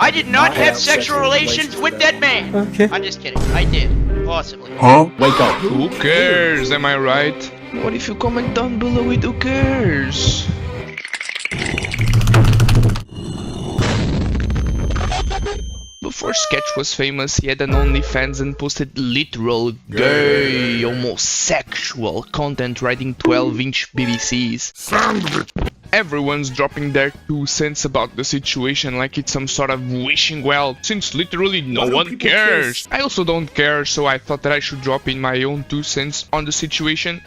I did not have sexual relations with that man. Okay. I'm just kidding. I did. Possibly. Huh? Wake up. Who cares? Am I right? What if you comment down below with who cares? Before Sketch was famous, he had an OnlyFans and posted literal gay, homosexual content riding 12-inch BBCs. Everyone's dropping their 2 cents about the situation like it's some sort of wishing well, since literally no one cares. I also don't care, so I thought that I should drop in my own 2 cents on the situation.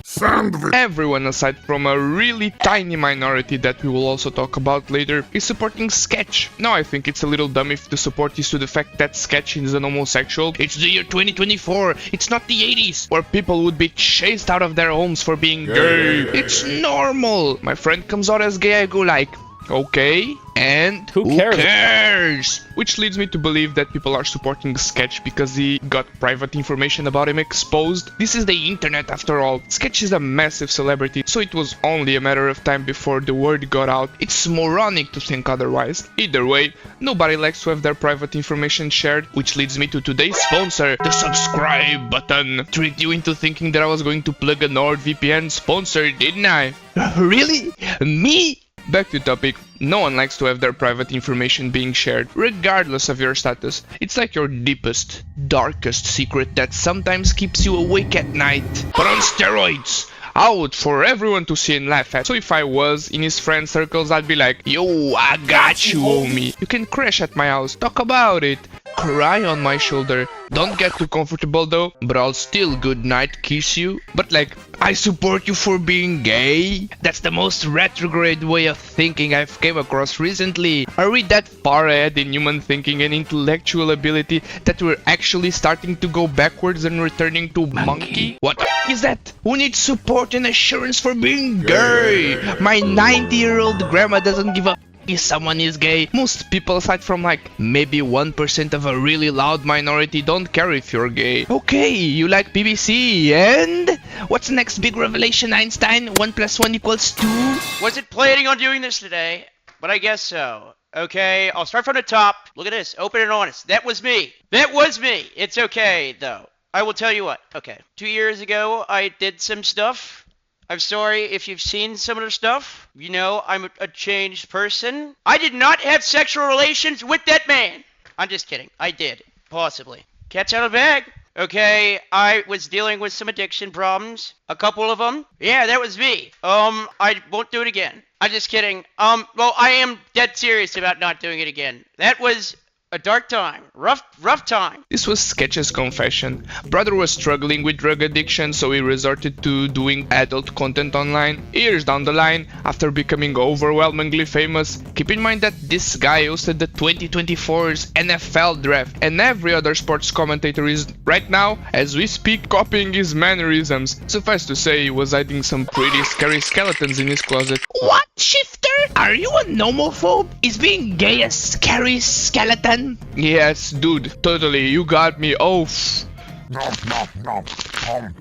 Everyone aside from a really tiny minority that we will also talk about later is supporting Sketch. Now I think it's a little dumb if the support is to the fact that Sketch is an homosexual. It's the year 2024, it's not the 80s, where people would be chased out of their homes for being gay. It's normal. My friend comes out as gay, I go like, okay, and Who cares? Which leads me to believe that people are supporting Sketch because he got private information about him exposed. This is the internet after all. Sketch is a massive celebrity, so it was only a matter of time before the word got out. It's moronic to think otherwise. Either way, nobody likes to have their private information shared, which leads me to today's sponsor, the subscribe button. Tricked you into thinking that I was going to plug a NordVPN sponsor, didn't I? Really? Me? Back to topic, no one likes to have their private information being shared, regardless of your status. It's like your deepest, darkest secret that sometimes keeps you awake at night, but on steroids. Out for everyone to see and laugh at. So if I was in his friend circles, I'd be like, yo, I got you, homie. You can crash at my house, talk about it, cry on my shoulder. Don't get too comfortable though, but I'll still good night kiss you. But like, I support you for being gay? That's the most retrograde way of thinking I've came across recently. Are we that far ahead in human thinking and intellectual ability that we're actually starting to go backwards and returning to monkey? What is that? Who needs support and assurance for being gay? My 90-year-old grandma doesn't give a if someone is gay. Most people, aside from like maybe 1% of a really loud minority, don't care if you're gay. Okay, you like BBC, and what's the next big revelation, Einstein? 1 + 1 = 2? Wasn't planning on doing this today, but I guess so. Okay, I'll start from the top. Look at this, open and honest. That was me. That was me. It's okay, though. I will tell you what. Okay, 2 years ago, I did some stuff. I'm sorry if you've seen some of the stuff. You know, I'm a changed person. I did not have sexual relations with that man. I'm just kidding. I did. Possibly. Cat's out of the bag. Okay, I was dealing with some addiction problems. A couple of them. Yeah, that was me. I won't do it again. I'm just kidding. Well, I am dead serious about not doing it again. That was a dark time. Rough time. This was Sketch's confession. Brother was struggling with drug addiction, so he resorted to doing adult content online. Years down the line, after becoming overwhelmingly famous, keep in mind that this guy hosted the 2024's NFL draft, and every other sports commentator is, right now, as we speak, copying his mannerisms. Suffice to say, he was hiding some pretty scary skeletons in his closet. What, Shifter? Are you a nomophobe? Is being gay a scary skeleton? Yes, dude, totally, you got me. Oh,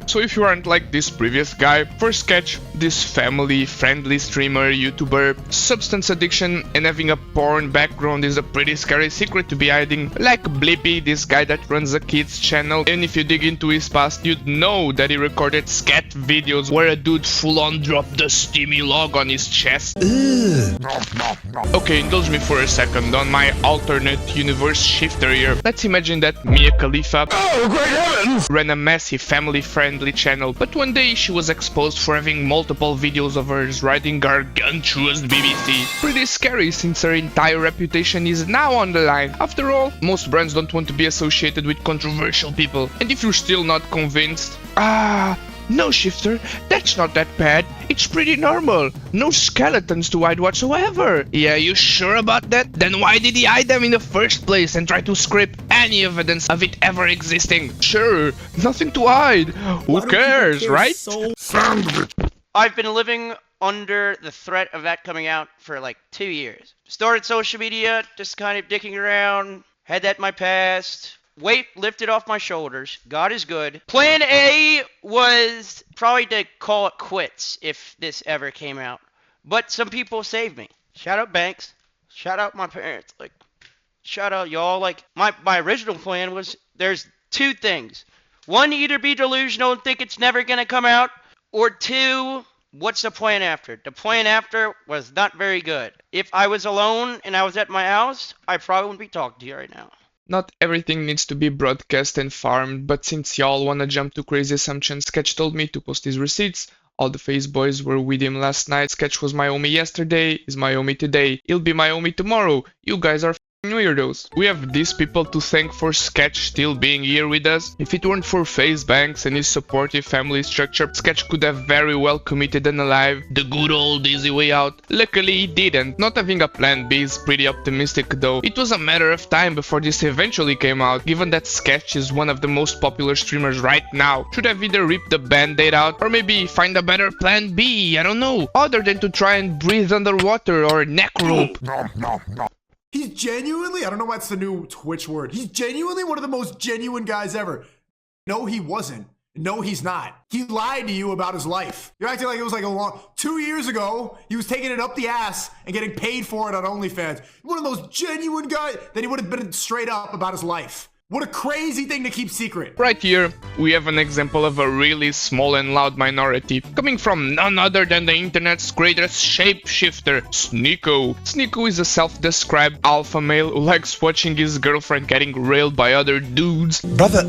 So if you aren't like this previous guy, for Sketch, this family-friendly streamer, YouTuber, substance addiction and having a porn background is a pretty scary secret to be hiding. Like Blippi, this guy that runs a kids channel, and if you dig into his past, you'd know that he recorded scat videos where a dude full-on dropped the steamy log on his chest. Okay, indulge me for a second on my alternate universe shifter here. Let's imagine that Mia Khalifa ran a massive family-friendly channel, but one day she was exposed for having multiple videos of hers riding gargantuous BBC. Pretty scary since her entire reputation is now on the line. After all, most brands don't want to be associated with controversial people, and if you're still not convinced, no, Shifter, that's not that bad. It's pretty normal. No skeletons to hide whatsoever. Yeah, you sure about that? Then why did he hide them in the first place and try to scrape any evidence of it ever existing? Sure, nothing to hide. Who cares, right? I've been living under the threat of that coming out for like 2 years. Started social media, just kind of dicking around, had that in my past. Weight lifted off my shoulders. God is good. Plan A was probably to call it quits if this ever came out. But some people saved me. Shout out Banks. Shout out my parents. Like, shout out y'all. Like my original plan was there's two things. One, either be delusional and think it's never gonna come out, or two, what's the plan after? The plan after was not very good. If I was alone and I was at my house, I probably wouldn't be talking to you right now. Not everything needs to be broadcast and farmed, but since y'all wanna jump to crazy assumptions, Sketch told me to post his receipts. All the Face Boys were with him last night. Sketch was my homie yesterday, is my homie today, he'll be my homie tomorrow. You guys are weirdos. We have these people to thank for Sketch still being here with us. If it weren't for FaZe Banks and his supportive family structure, Sketch could have very well committed and alive the good old easy way out. Luckily he didn't. Not having a plan B is pretty optimistic though. It was a matter of time before this eventually came out, given that Sketch is one of the most popular streamers right now. Should have either ripped the band-aid out or maybe find a better plan B, I don't know, other than to try and breathe underwater or neck rope. He's genuinely, I don't know why it's the new Twitch word. He's genuinely one of the most genuine guys ever. No, he wasn't. No, he's not. He lied to you about his life. You're acting like it was like a long, 2 years ago, he was taking it up the ass and getting paid for it on OnlyFans. One of those genuine guys, that he would have been straight up about his life. What a crazy thing to keep secret. Right here, we have an example of a really small and loud minority, coming from none other than the internet's greatest shapeshifter, Sneako. Sneako is a self-described alpha male who likes watching his girlfriend getting railed by other dudes. Brother,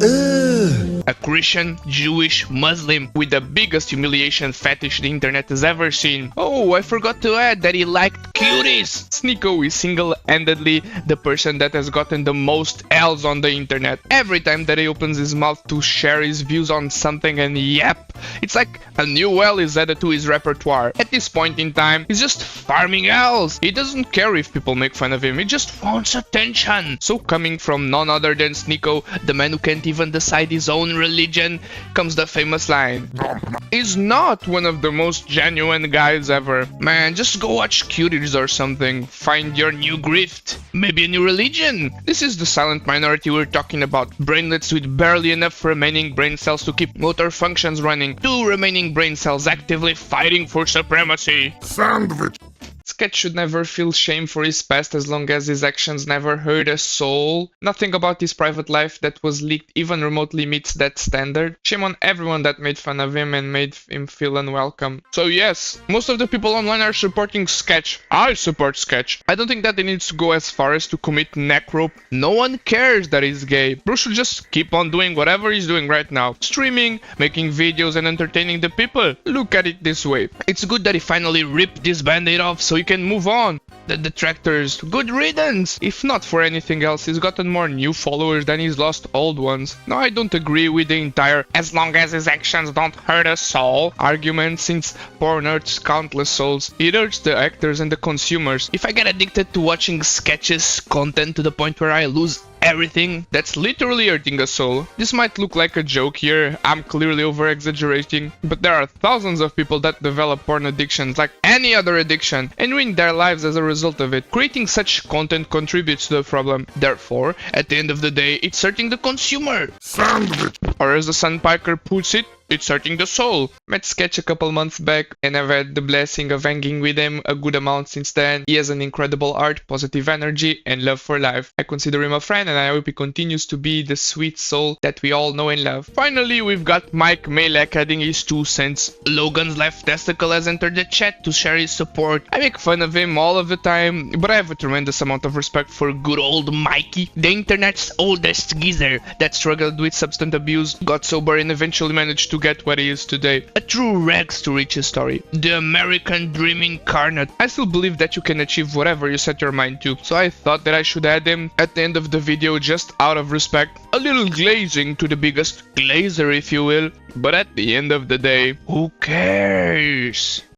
A Christian, Jewish, Muslim with the biggest humiliation fetish the internet has ever seen. Oh, I forgot to add that he liked cuties. Sneako is single-handedly the person that has gotten the most L's on the internet. Every time that he opens his mouth to share his views on something, and yep, it's like a new L is added to his repertoire. At this point in time, he's just farming L's. He doesn't care if people make fun of him, he just wants attention. So coming from none other than Sneako, the man who can't even decide his own religion, comes the famous line. He's not one of the most genuine guys ever. Man, just go watch Cuties or something. Find your new grift. Maybe a new religion. This is the silent minority we're talking about. Brainlets with barely enough remaining brain cells to keep motor functions running. 2 remaining brain cells actively fighting for supremacy. sandwich. Sketch should never feel shame for his past as long as his actions never hurt a soul. Nothing about his private life that was leaked even remotely meets that standard. Shame on everyone that made fun of him and made him feel unwelcome. So yes, most of the people online are supporting Sketch. I support Sketch. I don't think that he needs to go as far as to commit neck rope. No one cares that he's gay. Bro should just keep on doing whatever he's doing right now. Streaming, making videos and entertaining the people. Look at it this way. It's good that he finally ripped this band-aid off so he can move on. The detractors, good riddance. If not for anything else, he's gotten more new followers than he's lost old ones. Now I don't agree with the entire as long as his actions don't hurt a soul argument, since porn hurts countless souls. It hurts the actors and the consumers. If I get addicted to watching Sketch's content to the point where I lose everything, that's literally hurting a soul. This might look like a joke here, I'm clearly over exaggerating, but there are thousands of people that develop porn addictions like any other addiction and ruin their lives as a result of it. Creating such content contributes to the problem. Therefore, at the end of the day, it's hurting the consumer. Sandwich. Or as the Sunpiker puts it, it's hurting the soul. Met Sketch a couple months back and I've had the blessing of hanging with him a good amount since then. He has an incredible heart, positive energy and love for life. I consider him a friend and I hope he continues to be the sweet soul that we all know and love. Finally, we've got Mike Malek adding his 2 cents. Logan's left testicle has entered the chat to share his support. I make fun of him all of the time, but I have a tremendous amount of respect for good old Mikey, the internet's oldest geezer that struggled with substance abuse, got sober and eventually managed to get what he is today. A true rags to riches story. The American dream incarnate. I still believe that you can achieve whatever you set your mind to, so I thought that I should add him at the end of the video just out of respect. A little glazing to the biggest glazer, if you will, but at the end of the day, who cares?